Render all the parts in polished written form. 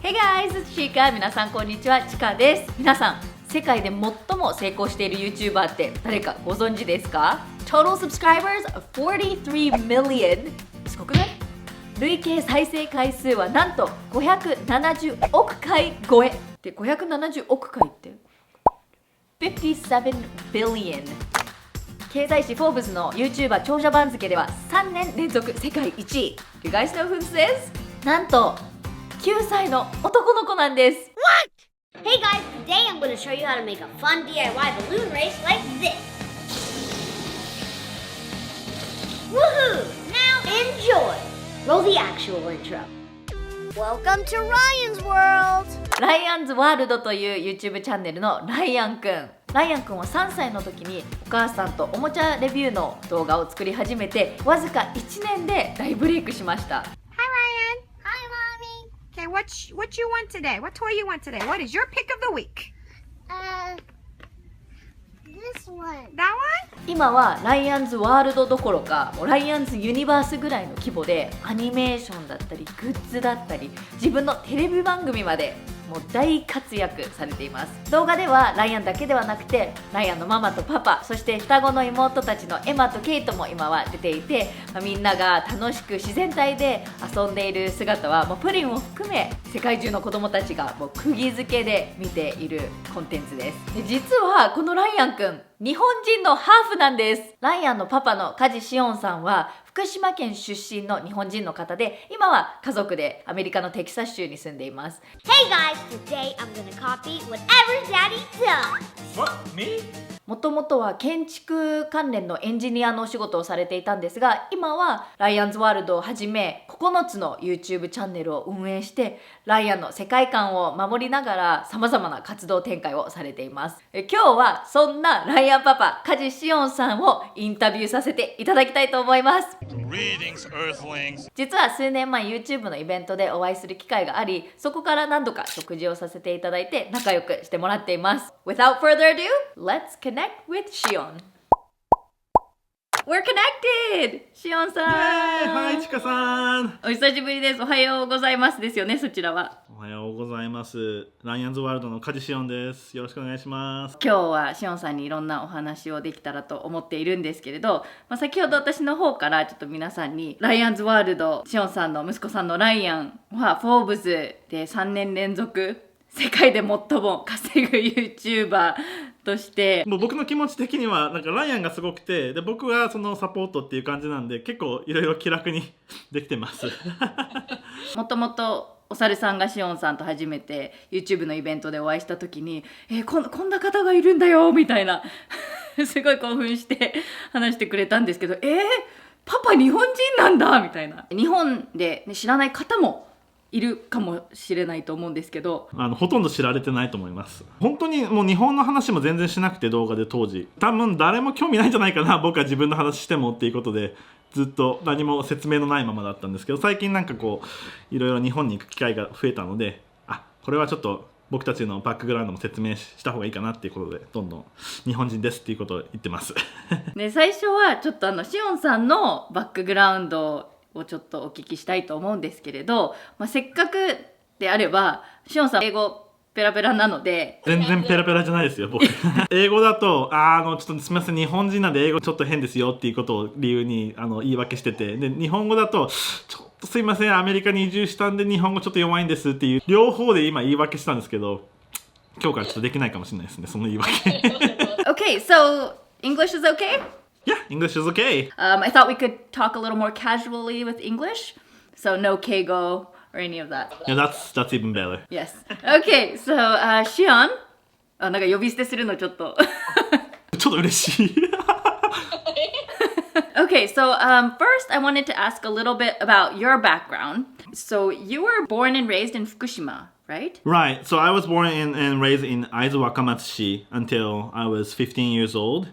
Hey guys, it's Chika. 皆さんこんにちは、チカです。皆さん、世界で最も成功している YouTuber って誰かご存知ですか？ Total subscribers of 43 million。すごくない？累計再生回数はなんと570億回超え。で、570億回って57 billion。経済誌フォーブズの YouTuber 長者番付では3年連続世界1位。You guys know who this is? なんと9歳の男の子なんです。What? Hey guys, today I'm going to show you how to make a fun DIY balloon race like this. Woohoo! Now enjoy! Roll the actual intro. Welcome to Ryan's World! ライアンズワールドという YouTube チャンネルのライアンくん。ライアンくんは3歳の時にお母さんとおもちゃレビューの動画を作り始めてわずか1年で大ブレイクしました。Hi Ryan. Hi Mommy. Okay, what you want today? What toy you want today? What is your pick of the week? This one. That one? 今はライアンズワールドどころかライアンズユニバースぐらいの規模でアニメーションだったりグッズだったり自分のテレビ番組までもう大活躍されています。動画ではライアンだけではなくてライアンのママとパパそして双子の妹たちのエマとケイトも今は出ていて、みんなが楽しく自然体で遊んでいる姿はもうプリンを含め世界中の子供たちがもう釘付けで見ているコンテンツです。で実はこのライアンくん日本人のハーフなんです。ライアンのパパの梶シオンさんは福島県出身の日本人の方で今は家族でアメリカのテキサス州に住んでいます。 Hey guys, today I'm going to copy whatever Daddy does. What? Me? もともとは建築関連のエンジニアのお仕事をされていたんですが今はライアンズワールドをはじめ9つの YouTube チャンネルを運営してライアンの世界観を守りながら様々な活動展開をされています。今日はそんなライアンパパ梶シオンさんをインタビューさせていただきたいと思います。 Greetings, Earthlings. 実は数年前 YouTube のイベントでお会いする機会がありそこから何度か食事をさせていただいて仲良くしてもらっています。 Without further ado, let's connect with Shion. We're connected! シオンさん、はい、ちかさん。お久しぶりです。おはようございますですよね、そちらは。おはようございます。ライアンズワールドの梶シオンです。よろしくお願いします。今日はシオンさんにいろんなお話をできたらと思っているんですけれど、先ほど私の方からちょっと皆さんにライアンズワールド、シオンさんの息子さんのライアンはフォーブズで3年連続世界で最も稼ぐ YouTuber としてもう僕の気持ち的にはなんかライアンがすごくてで僕がそのサポートっていう感じなんで結構いろいろ気楽にできてますもともとお猿さんがシオンさんと初めて YouTube のイベントでお会いした時にこんな方がいるんだよみたいなすごい興奮して話してくれたんですけどパパ日本人なんだみたいな日本で、知らない方もいるかもしれないと思うんですけどほとんど知られてないと思います。本当にもう日本の話も全然しなくて動画で当時多分誰も興味ないんじゃないかな僕は自分の話してもっていうことでずっと何も説明のないままだったんですけど最近なんかこういろいろ日本に行く機会が増えたのでこれはちょっと僕たちのバックグラウンドも説明した方がいいかなっていうことでどんどん日本人ですっていうことを言ってますね、最初はちょっとシオンさんのバックグラウンドをちょっとお聞きしたいと思うんですけれど、せっかくであればシオンさん英語ペラペラなので全然ペラペラじゃないですよ僕英語だとちょっとすみません日本人なんで英語ちょっと変ですよっていうことを理由に言い訳しててで日本語だとちょっとすいませんアメリカに移住したんで日本語ちょっと弱いんですっていう両方で今言い訳したんですけど今日からちょっとできないかもしれないですねその言い訳Okay, so English is okay? Yeah, English is okay. I thought we could talk a little more casually with English, so no keigo or any of that. Yeah, that's even better. Yes. Okay, so Shion, なんか呼び捨てするのちょっとちょっと嬉しいOkay, so first I wanted to ask a little bit about your background. So you were born and raised in Fukushima, right? Right, so I was born and raised in Aizu Wakamatsushi until I was 15 years old.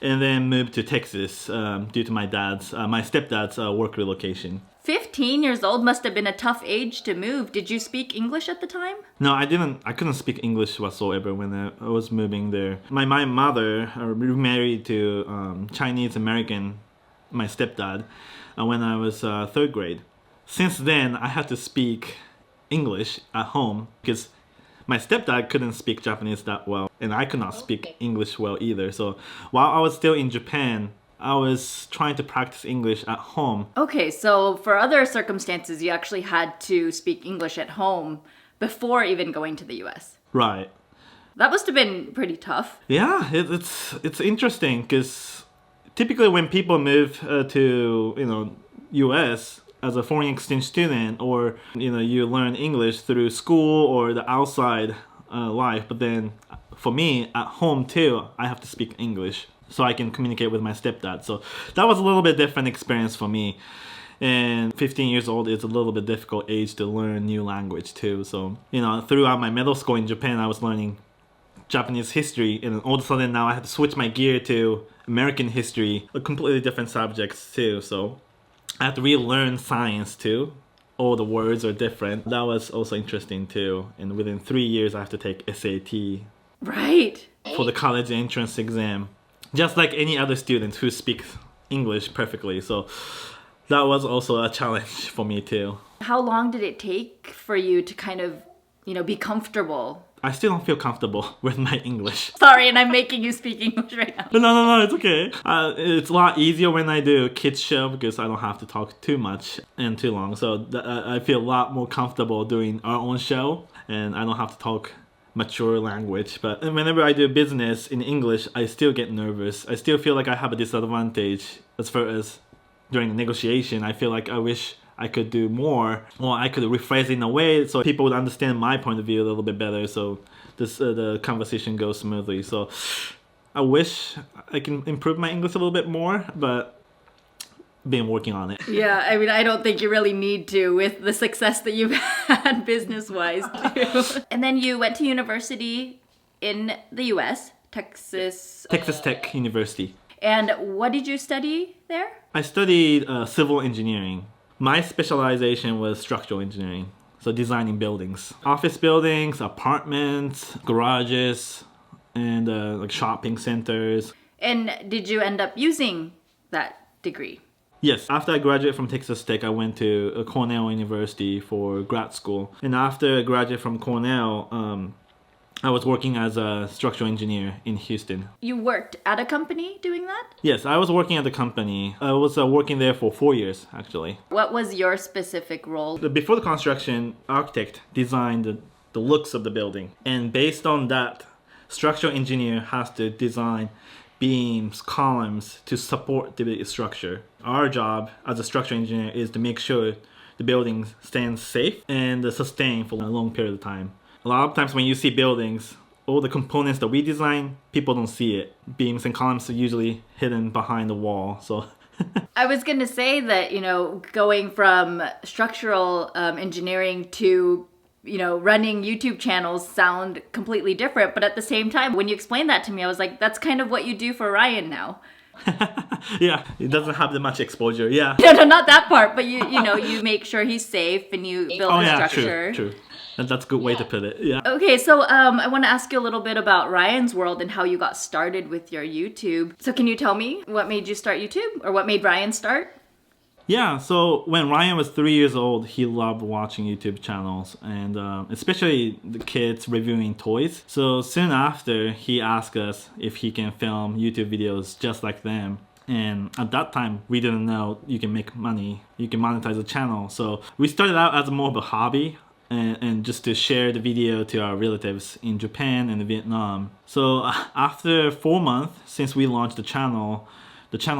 And then moved to Texas due to my stepdad's work relocation. 15 years old must have been a tough age to move. Did you speak English at the time? No, I didn't. I couldn't speak English whatsoever when I was moving there. My mother remarried to Chinese American, my stepdad, when I was third grade. Since then, I had to speak English at home because my stepdad couldn't speak Japanese that well, and I could not speak English well either. So while I was still in Japan, I was trying to practice English at home. Okay, so for other circumstances, you actually had to speak English at home before even going to the US. Right. That must have been pretty tough. Yeah, it's interesting because typically when people move to US as a foreign exchange student, or you learn English through school or the outside life, but then for me at home too, I have to speak English so I can communicate with my stepdad. So that was a little bit different experience for me. And 15 years old is a little bit difficult age to learn new language too. So throughout my middle school in Japan, I was learning Japanese history, and all of a sudden now I had to switch my gear to American history, a completely different subjects too. So I had to relearn science too. All the words are different. That was also interesting too. And within 3 years, I have to take SAT Right. for the college entrance exam, just like any other student who speaks English perfectly. So that was also a challenge for me too. How long did it take for you to kind of, be comfortable? I still don't feel comfortable with my English. Sorry, and I'm making you speak English right now. No, it's okay. It's a lot easier when I do a kids show because I don't have to talk too much and too long. So I feel a lot more comfortable doing our own show, and I don't have to talk mature language. But whenever I do business in English, I still get nervous. I still feel like I have a disadvantage as far as during the negotiation. I feel like I wish I could do more, or I could rephrase it in a way so people would understand my point of view a little bit better, so the conversation goes smoothly. So I wish I can improve my English a little bit more, but been working on it. Yeah, I mean, I don't think you really need to with the success that you've had business-wise too. And then you went to university in the US, Texas Tech University. And what did you study there? I studied civil engineering. My specialization was structural engineering, so designing buildings, office buildings, apartments, garages, and like shopping centers. And did you end up using that degree? Yes, after I graduated from Texas Tech, I went to Cornell University for grad school. And after I graduated from Cornell, I was working as a structural engineer in Houston. You worked at a company doing that? Yes, I was working at the company. I was working there for 4 years, actually. What was your specific role? Before the construction, architect designed the looks of the building. And based on that, structural engineer has to design beams, columns to support the structure. Our job as a structural engineer is to make sure the building stands safe and sustain for a long period of time. A lot of times when you see buildings, all the components that we design, people don't see it. Beams and columns are usually hidden behind the wall. So I was going to say that, going from structural engineering to, running YouTube channels sound completely different. But at the same time, when you explained that to me, I was like, that's kind of what you do for Ryan now. Yeah, it doesn't have that much exposure. Yeah. No, not that part. But you make sure he's safe and you build the structure. True. And that's a good way to put it. Yeah. Okay, so I want to ask you a little bit about Ryan's world and how you got started with your YouTube. So can you tell me what made you start YouTube, or what made Ryan start? Yeah, so when Ryan was 3 years old, he loved watching YouTube channels, and especially the kids reviewing toys. So soon after, he asked us if he can film YouTube videos just like them. And at that time, we didn't know you can make money, you can monetize a channel. So we started out as more of a hobby, and just to share the video to our relatives in Japan and Vietnam. So after 4 months since we launched the channel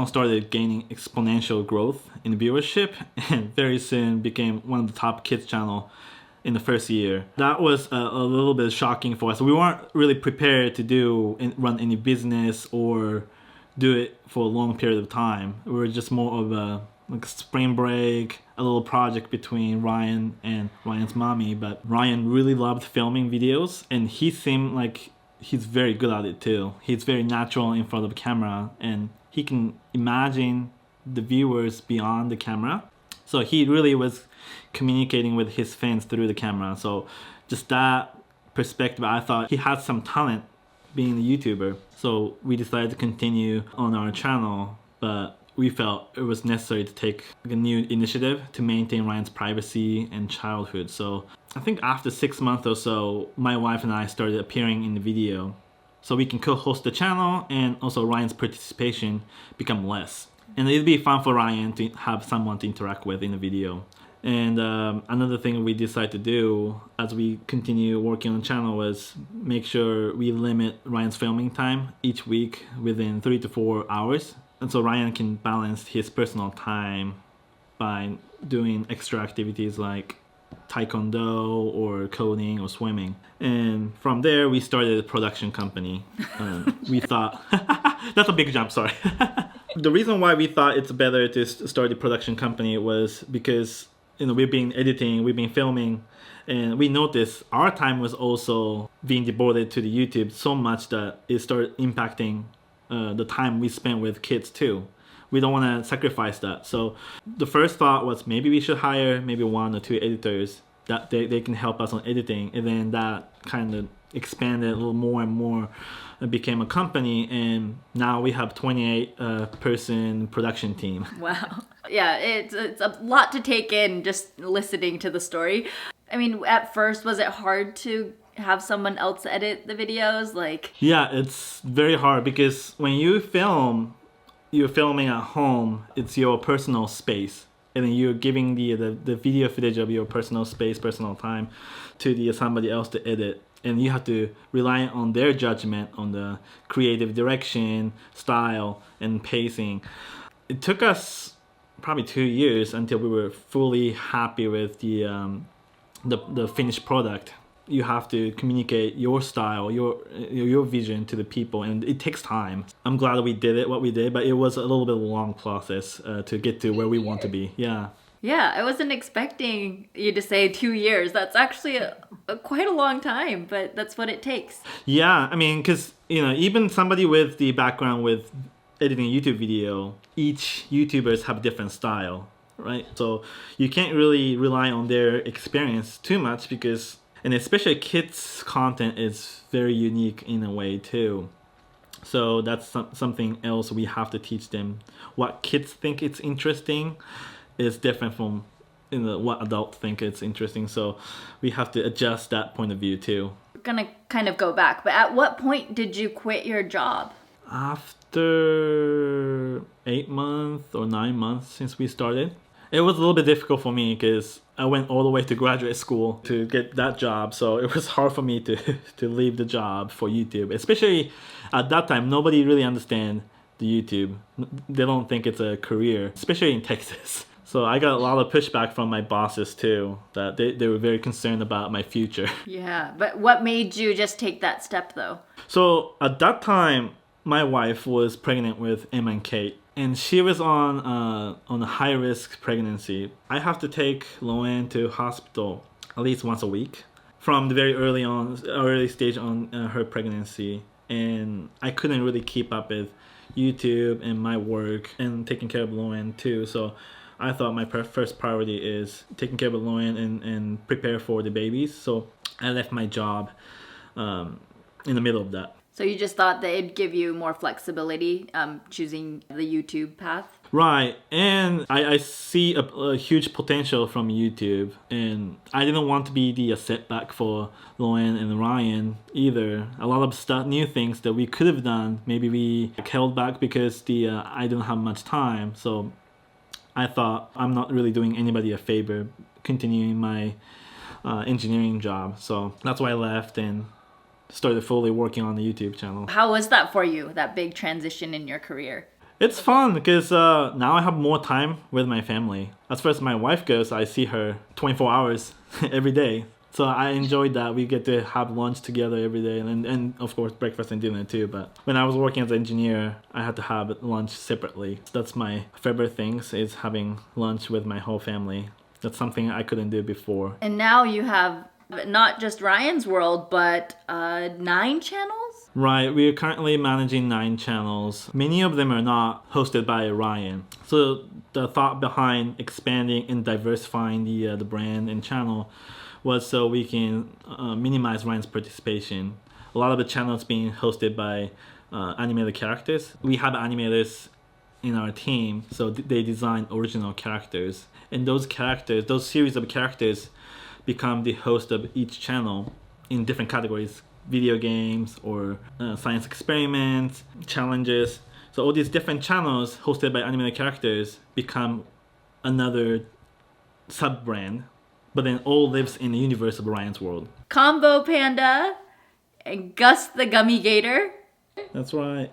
started gaining exponential growth in viewership, and very soon became one of the top kids channel in the first year. That was a little bit shocking for us. We weren't really prepared to run any business or do it for a long period of time. We were just more of a spring break, a little project between Ryan and Ryan's mommy. But Ryan really loved filming videos, and he seemed like he's very good at it too. He's very natural in front of the camera, and he can imagine the viewers beyond the camera. So he really was communicating with his fans through the camera. So just that perspective, I thought he had some talent being a YouTuber. So we decided to continue on our channel. But we felt it was necessary to take a new initiative to maintain Ryan's privacy and childhood. So I think after 6 months or so, my wife and I started appearing in the video. So we can co-host the channel, and also Ryan's participation become less. And it'd be fun for Ryan to have someone to interact with in the video. And another thing we decided to do as we continue working on the channel was make sure we limit Ryan's filming time each week within 3 to 4 hours. And so Ryan can balance his personal time by doing extra activities like taekwondo or coding or swimming. And from there, we started a production company. We thought, that's a big jump, sorry. The reason why we thought it's better to start a production company was because we've been editing, we've been filming, and we noticed our time was also being devoted to the YouTube so much that it started impacting the time we spent with kids too. We don't want to sacrifice that. So the first thought was maybe we should hire maybe 1 or 2 editors that they can help us on editing, and then that kind of expanded a little more and more. It became a company, and now we have 28 person production team. Wow. Yeah, it's a lot to take in just listening to the story. I mean, at first, was it hard to have someone else edit the videos? Yeah, it's very hard because when you film, you're filming at home, it's your personal space. And then you're giving the video footage of your personal space, personal time to somebody else to edit. And you have to rely on their judgment on the creative direction, style, and pacing. It took us probably 2 years until we were fully happy with the finished product. You have to communicate your style, your vision to the people, and it takes time. I'm glad we did it, what we did, but it was a little bit of a long process to get to where we want to be. Yeah. Yeah, I wasn't expecting you to say 2 years. That's actually quite a long time, but that's what it takes. Yeah, I mean, because even somebody with the background with editing a YouTube video, each YouTubers have a different style, right? So you can't really rely on their experience too much because, and especially kids' content is very unique in a way too. So that's something else we have to teach them. What kids think it's interesting is different from what adults think it's interesting. So we have to adjust that point of view too. We're gonna kind of go back, but at what point did you quit your job? After 8 months or 9 months since we started. It was a little bit difficult for me because I went all the way to graduate school to get that job. So it was hard for me to leave the job for YouTube. Especially at that time, nobody really understands the YouTube. They don't think it's a career, especially in Texas. So I got a lot of pushback from my bosses too, that they were very concerned about my future. Yeah, but what made you just take that step though? So at that time, my wife was pregnant with Emma and Kate, and she was on a high-risk pregnancy. I have to take Loanne to hospital at least once a week from the very early stage on her pregnancy, and I couldn't really keep up with YouTube and my work and taking care of Loanne too. So I thought my first priority is taking care of Loanne and prepare for the babies. So I left my job in the middle of that. So you just thought that it'd give you more flexibility choosing the YouTube path? Right, and I see a huge potential from YouTube, and I didn't want to be the setback for Loanne and Ryan either. A lot of new things that we could have done, maybe we held back because I didn't have much time. So I thought I'm not really doing anybody a favor continuing my engineering job. So that's why I left and started fully working on the YouTube channel. How was that for you, that big transition in your career? It's fun because now I have more time with my family. As far as my wife goes, I see her 24 hours every day. So I enjoyed that. We get to have lunch together every day, and of course breakfast and dinner too. But when I was working as an engineer, I had to have lunch separately. That's my favorite things, is having lunch with my whole family. That's something I couldn't do before. And now you have not just Ryan's World, but 9 channels? Right, we are currently managing 9 channels. Many of them are not hosted by Ryan. So the thought behind expanding and diversifying the brand and channel was so we can minimize Ryan's participation. A lot of the channels being hosted by animated characters. We have animators in our team, so they design original characters, and those characters, those series of characters, become the host of each channel in different categories: video games or science experiments, challenges. So all these different channels hosted by animated characters become another sub-brand, but then all lives in the universe of Ryan's world. Combo Panda and Gus the Gummy Gator. That's right.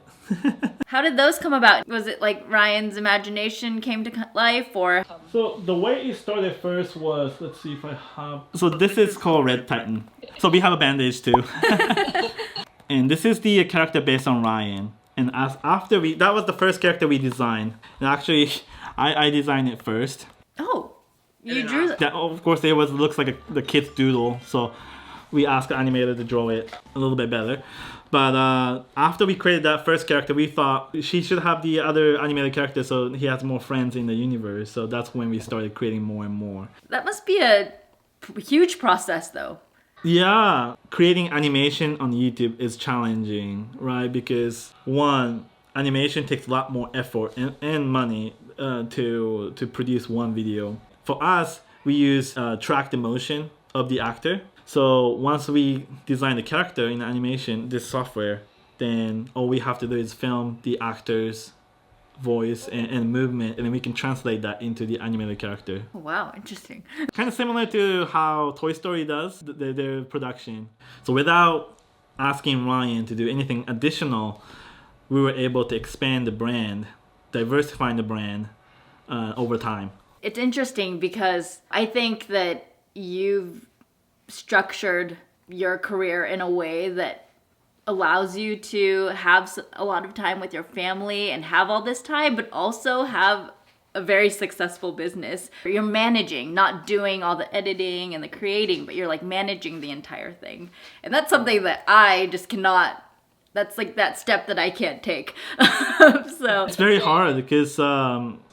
How did those come about? Was it like Ryan's imagination came to life, or? So the way it started first was, let's see if I have. So this is called Red Titan. So we have a bandage too. And this is the character based on Ryan. And that was the first character we designed. And actually, I designed it first. Oh, you drew that. That, of course, looks like the kid's doodle. So we asked the animator to draw it a little bit better. But after we created that first character, we thought she should have the other animated character so he has more friends in the universe. So that's when we started creating more and more. That must be a huge process, though. Yeah, creating animation on YouTube is challenging, right? Because one, animation takes a lot more effort and money to produce one video. For us, we use track the motion of the actor. So once we design the character in animation, this software, then all we have to do is film the actor's voice and movement, and then we can translate that into the animated character. Oh, wow, interesting. Kind of similar to how Toy Story does their production. So without asking Ryan to do anything additional, we were able to expand the brand, diversifying the brand over time. It's interesting because I think that you've structured your career in a way that allows you to have a lot of time with your family and have all this time, but also have a very successful business. You're managing, not doing all the editing and the creating, but you're like managing the entire thing. And that's something that I just cannot, that's like that step that I can't take. So it's very hard because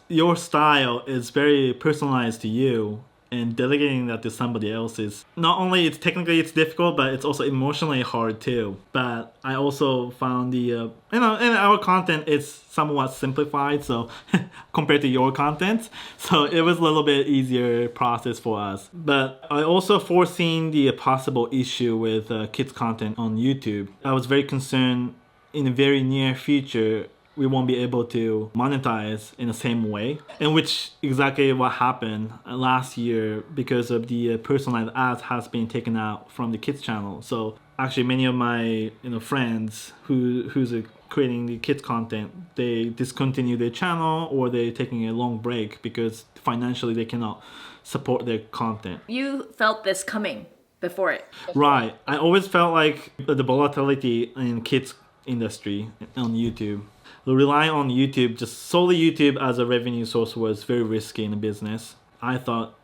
your style is very personalized to you. And delegating that to somebody else is not only it's difficult, but it's also emotionally hard too. But I also found and our content is somewhat simplified, so compared to your content, so it was a little bit easier process for us. But I also foreseen the possible issue with kids content on YouTube. I was very concerned in the very near future we won't be able to monetize in the same way, and which exactly what happened last year because of the personalized ads has been taken out from the kids channel. So actually many of my friends who's creating the kids content, they discontinue their channel or they're taking a long break because financially they cannot support their content. you felt this coming before it. Right. I always felt like the volatility in kids industry on YouTube. Relying on YouTube, just solely YouTube as a revenue source was very risky in the business. I thought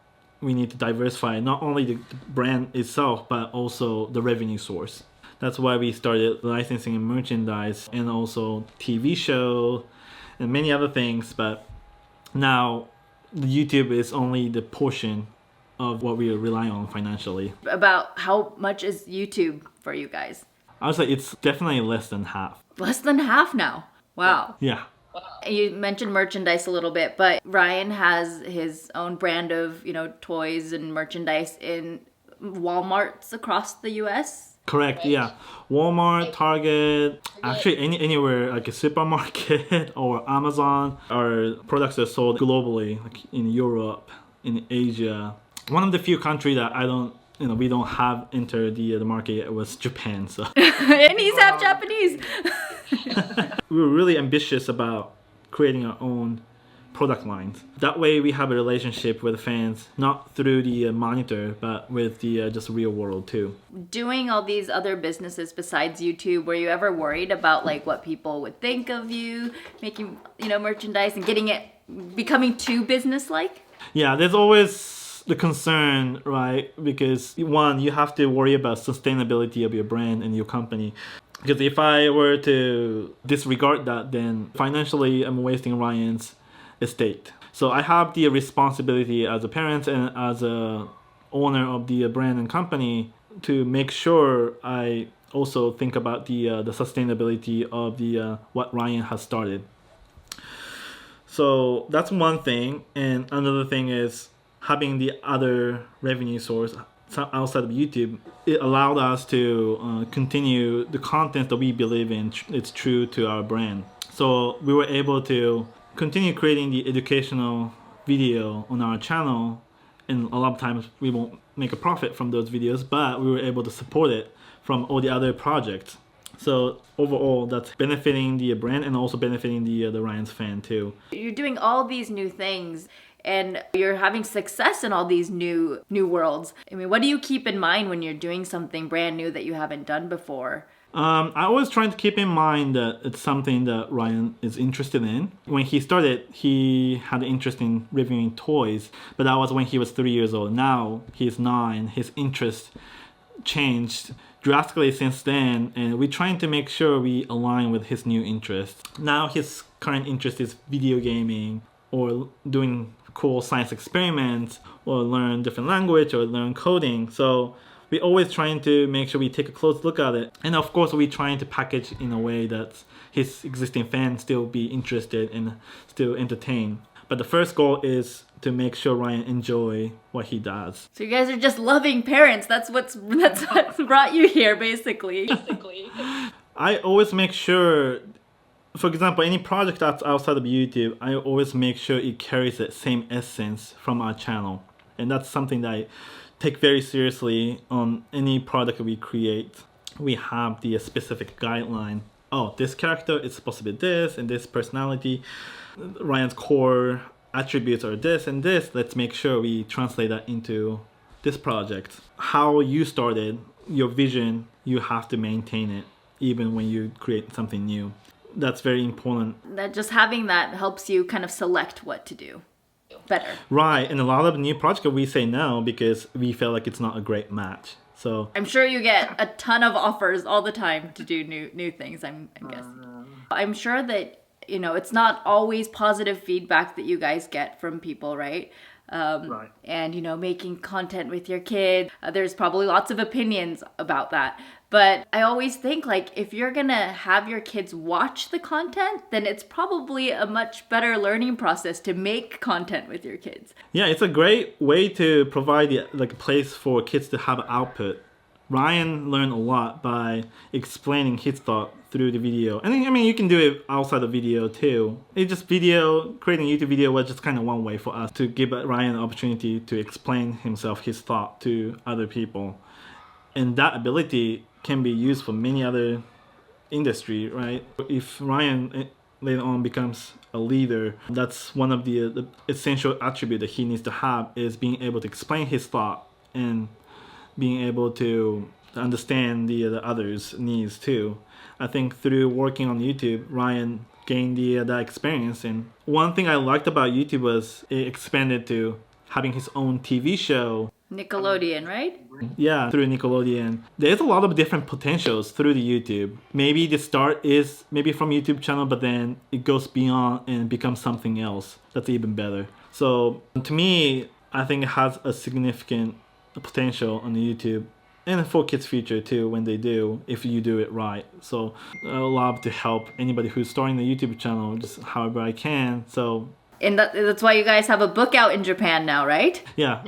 we need to diversify not only the brand itself, but also the revenue source. That's why we started licensing and merchandise and also TV show and many other things. But now YouTube is only the portion of what we rely on financially. About how much is YouTube for you guys? I would say it's definitely less than half. Less than half now. Wow. Yeah. You mentioned merchandise a little bit, but Ryan has his own brand of, toys and merchandise in Walmarts across the US. Correct, yeah. Walmart, Target, actually anywhere like a supermarket or Amazon. Our products are sold globally, like in Europe, in Asia. One of the few countries that we don't have entered the market yet was Japan. So And he's half Japanese. we were really ambitious about creating our own product lines. That way we have a relationship with fans, not through the monitor, but with the just real world too. Doing all these other businesses besides YouTube, were you ever worried about like what people would think of you making, merchandise and becoming too business-like? Yeah, there's always the concern, right? Because one, you have to worry about sustainability of your brand and your company. Because if I were to disregard that, then financially I'm wasting Ryan's estate. So I have the responsibility as a parent and as a owner of the brand and company to make sure I also think about the sustainability of the what Ryan has started. So that's one thing. And another thing is having the other revenue source outside of YouTube. It allowed us to continue the content that we believe in. It's true to our brand. So we were able to continue creating the educational video on our channel. And a lot of times we won't make a profit from those videos, but we were able to support it from all the other projects. So overall, that's benefiting the brand and also benefiting the Ryan's fan too. You're doing all these new things and you're having success in all these new worlds. I mean, what do you keep in mind when you're doing something brand new that you haven't done before? I always try to keep in mind that it's something that Ryan is interested in. When he started, he had an interest in reviewing toys, but that was when he was 3 years old. Now he's 9. His interest changed drastically since then, and we're trying to make sure we align with his new interest. Now his current interest is video gaming or doing cool science experiments or learn different language or learn coding. So we're always trying to make sure we take a close look at it. And of course, we're trying to package in a way that his existing fans still be interested and still entertained. But the first goal is to make sure Ryan enjoy what he does. So you guys are just loving parents. That's what's brought you here, basically. I always make sure, for example, any project that's outside of YouTube, I always make sure it carries that same essence from our channel. And that's something that I take very seriously on any product we create. We have the specific guideline. Oh, this character is supposed to be this and this personality. Ryan's core attributes are this and this. Let's make sure we translate that into this project. How you started, your vision, you have to maintain it even when you create something new. That's very important. That just having that helps you kind of select what to do better. Right, and a lot of new projects we say no because we feel like it's not a great match. So I'm sure you get a ton of offers all the time to do new things, I'm guessing. I'm sure that, you know, it's not always positive feedback that you guys get from people, right? Right. And, you know, making content with your kid, there's probably lots of opinions about that. But I always think, like, if you're gonna have your kids watch the content, then it's probably a much better learning process to make content with your kids. Yeah, it's a great way to provide a place for kids to have output. Ryan learned a lot by explaining his thought through the video. And I mean, you can do it outside the video too. Creating a YouTube video was just kind of one way for us to give Ryan an opportunity to explain his thought to other people. And that ability can be used for many other industry, right? If Ryan later on becomes a leader, that's one of the essential attribute that he needs to have is being able to explain his thought and being able to understand the others' needs too. I think through working on YouTube, Ryan gained that experience. And one thing I liked about YouTube was it expanded to having his own TV show. Nickelodeon, right? Yeah, through Nickelodeon. There's a lot of different potentials through the YouTube. Maybe the start is maybe from YouTube channel, but then it goes beyond and becomes something else that's even better. So to me, I think it has a significant potential on the YouTube and for kids' future too when they do, if you do it right. So I love to help anybody who's starting a YouTube channel just however I can. So And that's why you guys have a book out in Japan now, right? yeah,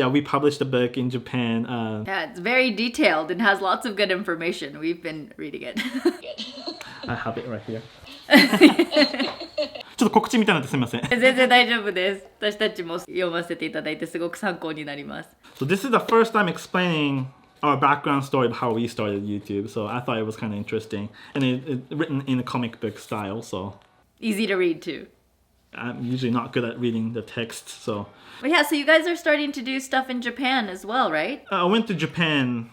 we published a book in Japan. Yeah, it's very detailed and has lots of good information. We've been reading it. I have it right here. ちょっと告知みたいになってすみません。全然大丈夫です。私たちも読ませていただいてすごく参考になります。So this is the first time explaining our background story of how we started YouTube. So I thought it was kind of interesting. And it's written in a comic book style, so. Easy to read too. I'm usually not good at reading the text, so. But yeah, so you guys are starting to do stuff in Japan as well, right? I went to Japan,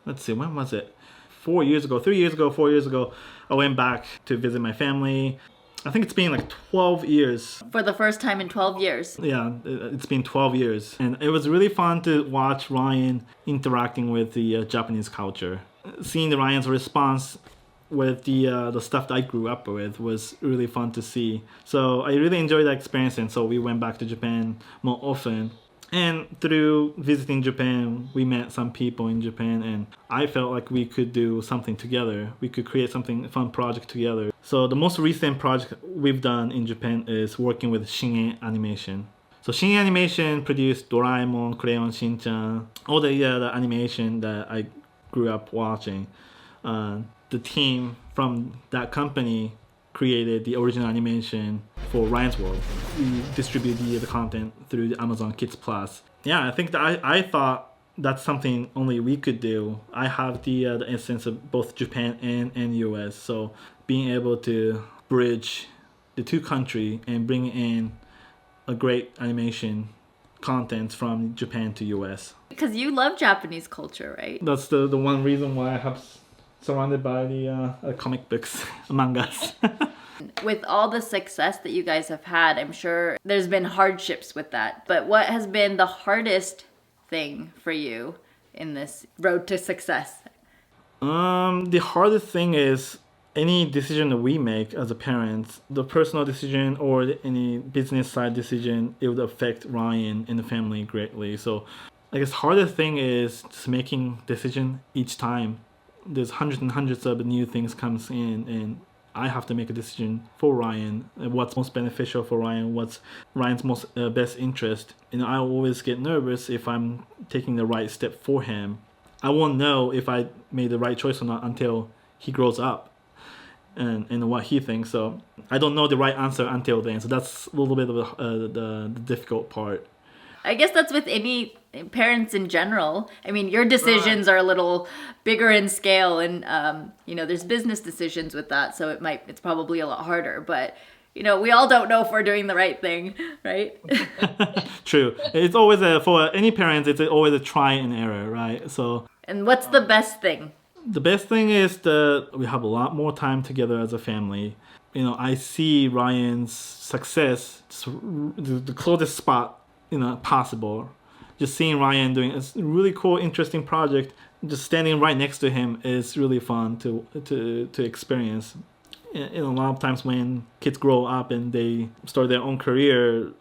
let's see, when was it? 4 years ago, 3 years ago, 4 years ago. I went back to visit my family. I think it's been like 12 years. For the first time in 12 years. Yeah, it's been 12 years. And it was really fun to watch Ryan interacting with the Japanese culture. Seeing Ryan's response with the stuff that I grew up with was really fun to see. So I really enjoyed that experience, and so we went back to Japan more often. And through visiting Japan, we met some people in Japan, and I felt like we could do something together. We could create something fun project together. So the most recent project we've done in Japan is working with Shin Animation. So Shin Animation produced Doraemon, Crayon Shin-chan, all the animation that I grew up watching. The team from that company created the original animation for Ryan's World. We distribute the content through the Amazon Kids Plus. Yeah, I think that I thought that's something only we could do. I have the essence of both Japan and US. So being able to bridge the two countries and bring in a great animation content from Japan to US. Because you love Japanese culture, right? That's the one reason why I have surrounded by the comic books, mangas. With all the success that you guys have had, I'm sure there's been hardships with that. But what has been the hardest thing for you in this road to success? The hardest thing is any decision that we make as a parent, the personal decision or any business side decision, it would affect Ryan and the family greatly. So I guess hardest thing is just making decision each time. There's hundreds and hundreds of new things comes in, and I have to make a decision for Ryan, what's most beneficial for Ryan, what's Ryan's most best interest. And I always get nervous if I'm taking the right step for him. I won't know if I made the right choice or not until he grows up and what he thinks. So I don't know the right answer until then. So that's a little bit of the difficult part. I guess that's with any parents in general. I mean, your decisions are a little bigger in scale, and there's business decisions with that, so it's probably a lot harder. But we all don't know if we're doing the right thing, right? True. It's always for any parents, it's always a try and error, right? So. And what's the best thing? The best thing is that we have a lot more time together as a family. I see Ryan's success, the closest spot possible. Just seeing Ryan doing a really cool, interesting project, just standing right next to him is really fun to experience. A lot of times when kids grow up and they start their own career,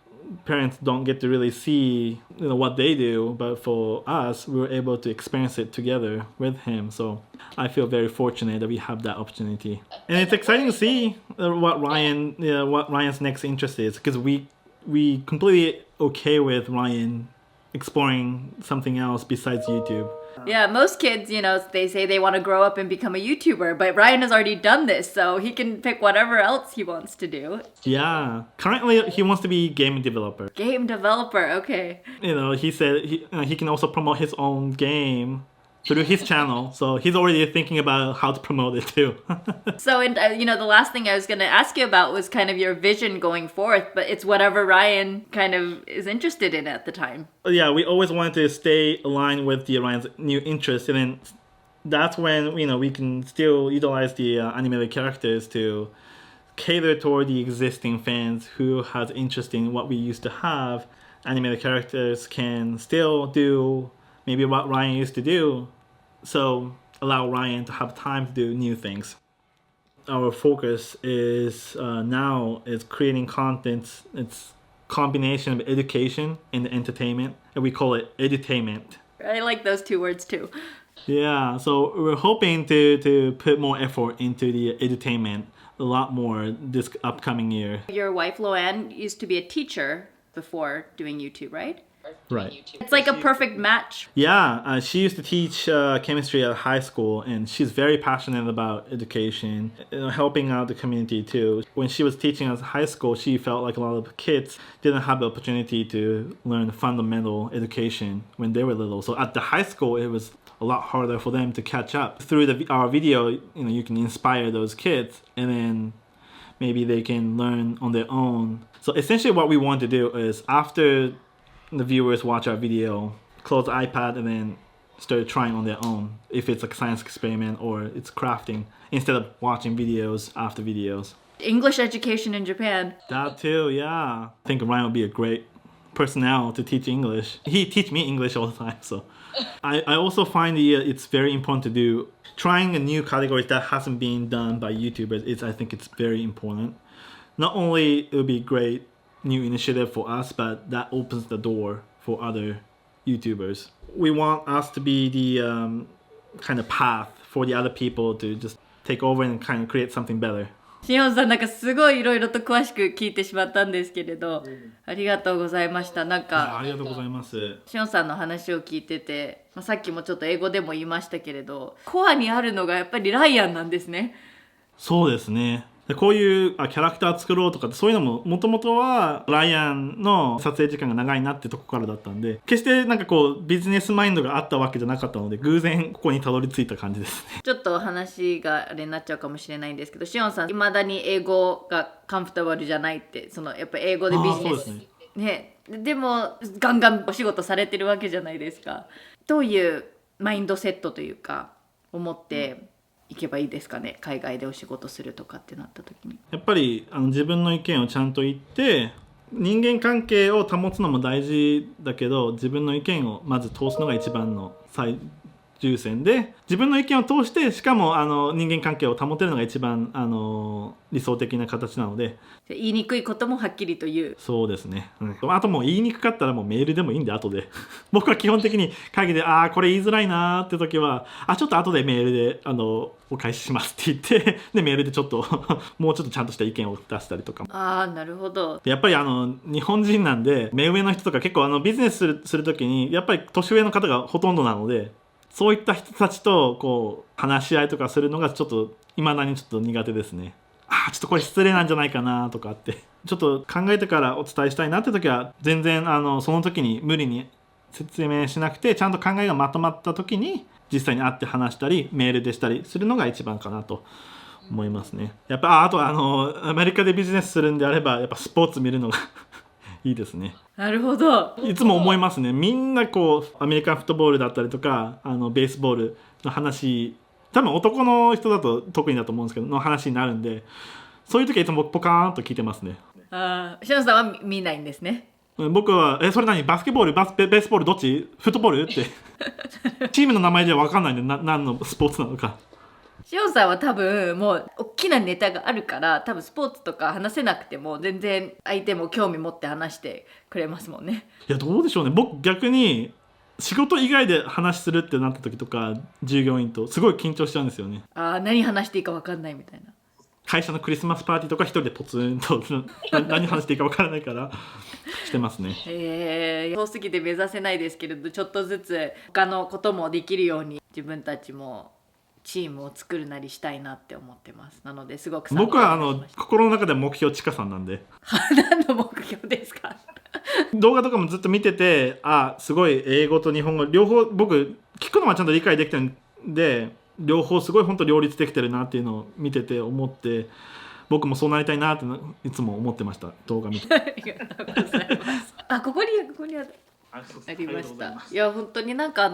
parents don't get to really see what they do, but for us, we were able to experience it together with him. So I feel very fortunate that we have that opportunity, and it's exciting to see what Ryan's next interest is, because we completely okay with Ryan exploring something else besides YouTube. Yeah, most kids, they say they want to grow up and become a YouTuber, but Ryan has already done this, so he can pick whatever else he wants to do. Yeah, currently he wants to be game developer. Game developer, okay. He said he can also promote his own game through his channel, so he's already thinking about how to promote it too. So, the last thing I was going to ask you about was kind of your vision going forth, but it's whatever Ryan kind of is interested in at the time. Yeah, we always wanted to stay aligned with Ryan's new interest, and then that's when we can still utilize the animated characters to cater toward the existing fans who has interest in what we used to have. Animated characters can still do maybe what Ryan used to do, so allow Ryan to have time to do new things. Our focus is now is creating content. It's combination of education and entertainment, and we call it edutainment. I like those two words too. Yeah, so we're hoping to put more effort into the edutainment a lot more this upcoming year. Your wife Loanne used to be a teacher before doing YouTube, right? Right. It's like a perfect match. Yeah, she used to teach chemistry at high school, and she's very passionate about education, helping out the community too. When she was teaching at high school, she felt like a lot of kids didn't have the opportunity to learn fundamental education when they were little. So at the high school, it was a lot harder for them to catch up. Through our video, you can inspire those kids, and then maybe they can learn on their own. So essentially what we want to do is, after the viewers watch our video, close the iPad and then start trying on their own, if it's like a science experiment or it's crafting, instead of watching videos after videos. English education in Japan. That too, yeah. I think Ryan would be a great personnel to teach English. He teach me English all the time, so. I also find it's very important to do trying a new category that hasn't been done by YouTubers. I think it's very important. Not only it would be great new initiative for us, but that opens the door for other YouTubers. We want us to be the kind of path for the other people to just take over and kind of create something better. シオンさんなんかすごいいろいろと詳しく聞いてしまったんですけれど、ありがとうございました。なんかありがとうございます。シオンさんの話を聞いてて、さっきもちょっと英語でも言いましたけれど、コアにあるのがやっぱりライアンなんですね。そうですね。こういうキャラクター作ろうとかそういうのももともとはライアンの撮影時間が長いなってとこからだったんで、決してなんかこうビジネスマインドがあったわけじゃなかったので、偶然ここにたどり着いた感じですね。ちょっと話があれになっちゃうかもしれないんですけど、シオンさん未だに英語がカンフォタブルじゃないって、そのやっぱ英語でビジネスね、でもガンガンお仕事されてるわけじゃないですか。どういうマインドセットというか思っていけばいいですかね、海外でお仕事するとかってなった時に。やっぱり自分の意見をちゃんと言って、人間関係を保つのも大事だけど、自分の意見をまず通すのが一番の最重線で、自分の意見を通してしかも人間関係を保てるのが一番理想的な形なので、言いにくいこともはっきりと言う。そうですね、あともう言いにくかったらもうメールでもいいんで、後で僕は基本的に会議でこれ言いづらいなーって時はちょっと後でメールでお返ししますって言ってでメールでちょっともうちょっとちゃんとした意見を出したりとか。なるほど。やっぱり日本人なんで、目上の人とか結構ビジネスする時にやっぱり年上の方がほとんどなので、そういった人たちとこう話し合いとかするのがちょっと未だにちょっと苦手ですね。ちょっとこれ失礼なんじゃないかなとかってちょっと考えてからお伝えしたいなって時は、全然その時に無理に説明しなくて、ちゃんと考えがまとまった時に実際に会って話したりメールでしたりするのが一番かなと思いますね。やっぱあとアメリカでビジネスするんであればやっぱスポーツ見るのがいいですね。なるほど。いつも思いますね。みんなこうアメリカンフットボールだったりとかベースボールの話、多分男の人だと特にだと思うんですけどの話になるんで、そういう時はいつもポカーンと聞いてますね。シオンさんは見ないんですね。僕はそれ何バスケボールベースボールどっちフットボールってチームの名前では分かんないんで何のスポーツなのか。シオンさんは多分もう大きなネタがあるから、多分スポーツとか話せなくても全然相手も興味持って話してくれますもんね。いやどうでしょうね。僕逆に仕事以外で話するってなった時とか、従業員とすごい緊張しちゃうんですよね。何話していいか分かんないみたいな。会社のクリスマスパーティーとか一人でポツンと何話していいか分からないからしてますね。遠すぎて目指せないですけれど、ちょっとずつ他のこともできるように自分たちもチームを作るなりしたいなって思ってます。なのですごく僕は心の中で目標ちかさんなんで何の目標ですか？動画とかもずっと見てて、すごい英語と日本語両方僕聞くのはちゃんと理解できてるんで、両方すごい本当両立できてるなっていうのを見てて思って、僕もそうなりたいなっていつも思ってました。動画見て。ありがとうございます。ここにありました。いや本当になんか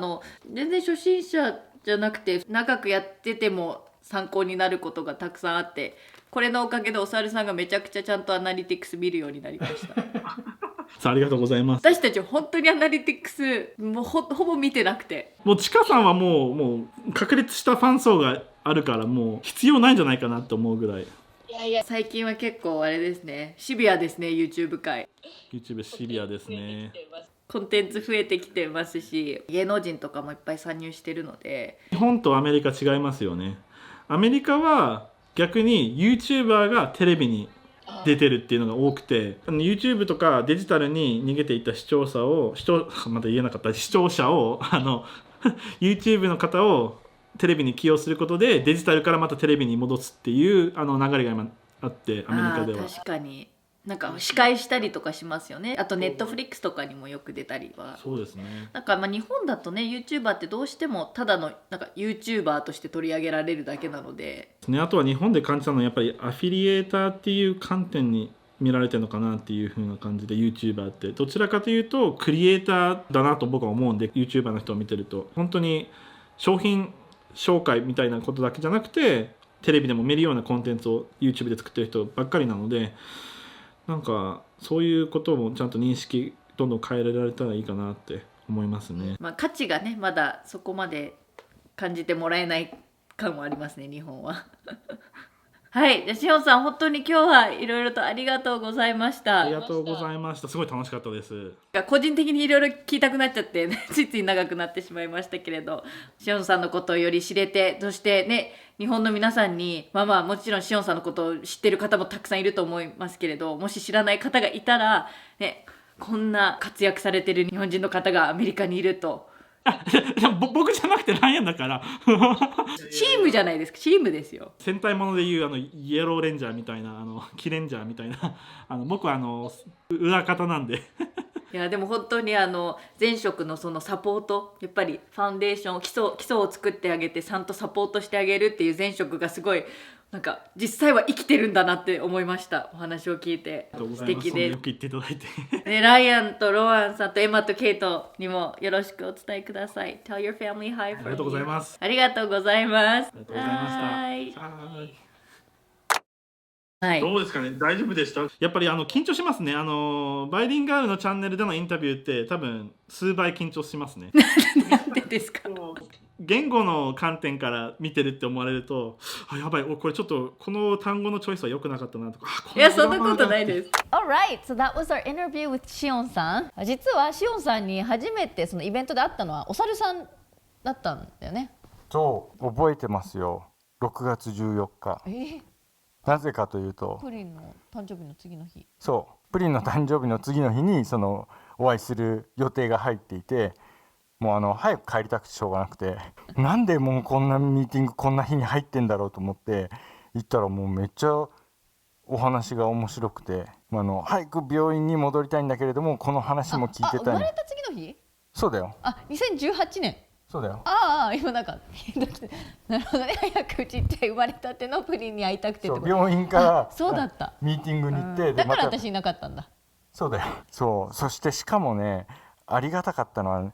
全然初心者じゃなくて長くやってても参考になることがたくさんあって、これのおかげでおさるさんがめちゃくちゃちゃんとアナリティクス見るようになりました。ありがとうございます。私たち本当にアナリティクスもう ほぼ見てなくて、もうちかさんはもう確立したファン層があるからもう必要ないんじゃないかなって思うぐらい。いや最近は結構あれですね、シビアですね。 YouTube 界 YouTube シビアですね。コンテンツ増えてきてますし、芸能人とかもいっぱい参入してるので。日本とアメリカ違いますよね。アメリカは逆に YouTuber がテレビに出てるっていうのが多くて、YouTube とかデジタルに逃げていた視聴者をYouTube の方をテレビに起用することでデジタルからまたテレビに戻すっていう流れが今あって、アメリカでは。確かになんか司会したりとかしますよね。あとネットフリックスとかにもよく出たりは。そうですね。なんか日本だとね YouTuber ってどうしてもただのなんか YouTuber として取り上げられるだけなので、あとは日本で感じたのはやっぱりアフィリエーターっていう観点に見られてるのかなっていう風な感じで、 YouTuber ってどちらかというとクリエイターだなと僕は思うんで、 YouTuber の人を見てると本当に商品紹介みたいなことだけじゃなくてテレビでも見るようなコンテンツを YouTube で作ってる人ばっかりなので、なんかそういうこともちゃんと認識どんどん変えられたらいいかなって思いますね。価値がねまだそこまで感じてもらえない感もありますね、日本は。はい、じゃあしおんさん本当に今日はいろいろとありがとうございましたありがとうございました。すごい楽しかったです。個人的にいろいろ聞きたくなっちゃってついつい長くなってしまいましたけれど、しおんさんのことをより知れて、そしてね、日本の皆さんにもちろんしおんさんのことを知ってる方もたくさんいると思いますけれど、もし知らない方がいたらね、こんな活躍されてる日本人の方がアメリカにいると。僕じゃなくてライアンだからチームじゃないですか。チームですよ。戦隊ものでいうイエローレンジャーみたいなキレンジャーみたいな僕は裏方なんでいやでも本当に前職のそのサポート、やっぱりファンデーション基礎を作ってあげてちゃんとサポートしてあげるっていう前職がすごいなんか実際は生きてるんだなって思いました。お話を聞いて素敵でよく言っていただいてね、ライアンとロアンさんとエマとケイトにもよろしくお伝えください。 Tell your family hi for me。 ありがとうございます。ありがとうございます。ありがとうございました。はいはい、どうですかね、大丈夫でした？やっぱり緊張しますね。バイリンガルのチャンネルでのインタビューって多分数倍緊張しますねなんでですか？言語の観点から見てるって思われると、やばい、これちょっとこの単語のチョイスは良くなかったなとか。いや、そんなことないです。 Alright, so that was our interview with しおんさん。実はしおんさんに初めてそのイベントで会ったのはお猿さんだったんだよね。そう覚えてますよ。6月14日。なぜかというとプリンの誕生日の次の日。そうプリンの誕生日の次の日にお会いする予定が入っていて、もう早く帰りたくてしょうがなくて、なんでもうこんなミーティングこんな日に入ってんだろうと思って行ったら、もうめっちゃお話が面白くて、早く病院に戻りたいんだけれどもこの話も聞いてたい。生まれた次の日？そうだよ。2018年。そうだよ。今なんかなるほどね。早くちっちゃい生まれたてのプリンに会いたくてってこと。病院からそうだったミーティングに行って、だから私いなかったんだ。そうだよ。そしてしかもね、ありがたかったのは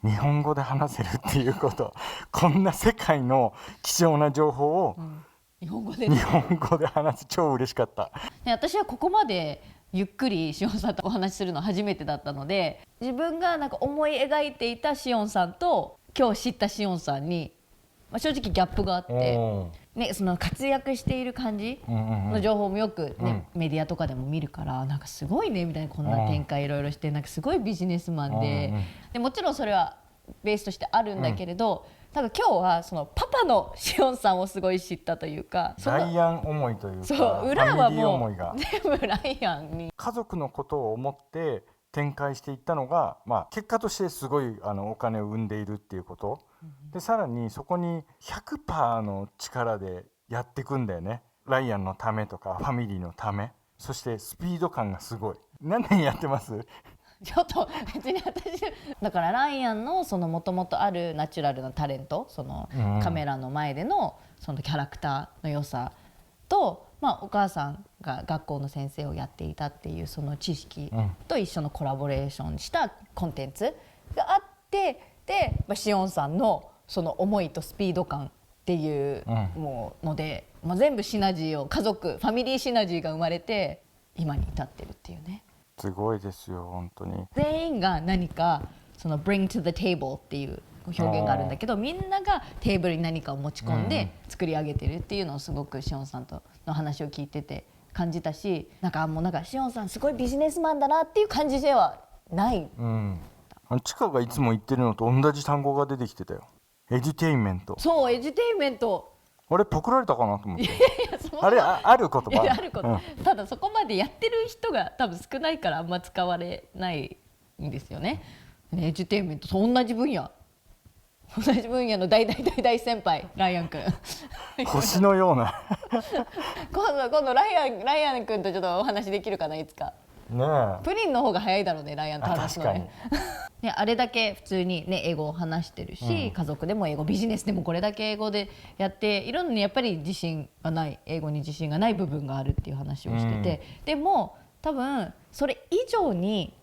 日本語で話せるっていうこと。こんな世界の貴重な情報を日本語で話す、超嬉しかった。私はここまでゆっくりしおんさんとお話しするの初めてだったので、自分がなんか思い描いていたしおんさんと今日知ったしおんさんに、正直ギャップがあって、ね、その活躍している感じの情報もよく、ねメディアとかでも見るから、なんかすごいねみたいな、こんな展開いろいろして、なんかすごいビジネスマンで、もちろんそれはベースとしてあるんだけれど、ただ今日はそのパパのしおんさんをすごい知ったというか、ライアン思いというか、そう裏はファミリーも思いがう全部ライアンに家族のことを思って展開していったのが、結果としてすごいお金を生んでいるっていうこと、でさらにそこに 100% の力でやっていくんだよね。ライアンのためとかファミリーのため、そしてスピード感がすごい。何年やってます？ちょっと別に私だからライアンのそのもともとあるナチュラルなタレント、そのカメラの前でのそのキャラクターの良さと、お母さんが学校の先生をやっていたっていうその知識と一緒のコラボレーションしたコンテンツがあって、でしおんさんのその思いとスピード感っていうもうので、全部シナジーを家族ファミリーシナジーが生まれて今に至ってるっていうね。すごいですよ本当に。全員が何かその bring to the table っていう表現があるんだけど、みんながテーブルに何かを持ち込んで作り上げてるっていうのをすごくしおんさんとの話を聞いてて感じたし、なんかしおんさんすごいビジネスマンだなっていう感じではない。チカがいつも言ってるのと同じ単語が出てきてたよ。エデュテインメント。そう、エデュテインメント。あれパクられたかなと思って。あれある言葉。あること、ただそこまでやってる人が多分少ないからあんま使われないんですよね。エデュテインメントと同じ分野の大先輩ライアン君星のような今度ライアン君とちょっとお話できるかな、いつか。ねえ、プリンの方が早いだろうね、ライアンと話すのね。確かね、あれだけ普通に、ね、英語を話してるし、家族でも英語、ビジネスでもこれだけ英語でやっているのに、やっぱり自信がない、英語に自信がない部分があるっていう話をしてて、でも多分それ以上に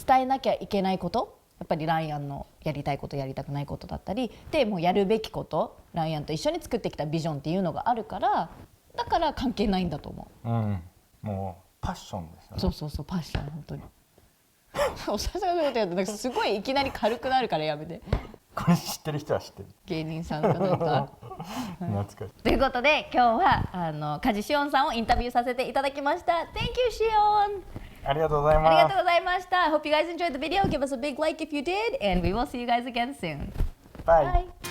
伝えなきゃいけないこと、やっぱりライアンのやりたいことやりたくないことだったりで、もうやるべきこと、ライアンと一緒に作ってきたビジョンっていうのがあるから、だから関係ないんだと思う。もうパッションですよね。そうパッション、本当におさすがのことやるとなんかすごいいきなり軽くなるからやめて。これ知ってる人は知ってる。芸人さんかなんか懐かしい。ということで今日は梶シオンさんをインタビューさせていただきました。 Thank you シオン。ありがとうございます。ありがとうございました。 Hope you guys enjoyed the video. Give us a big like if you did and we will see you guys again soon. Bye. Bye.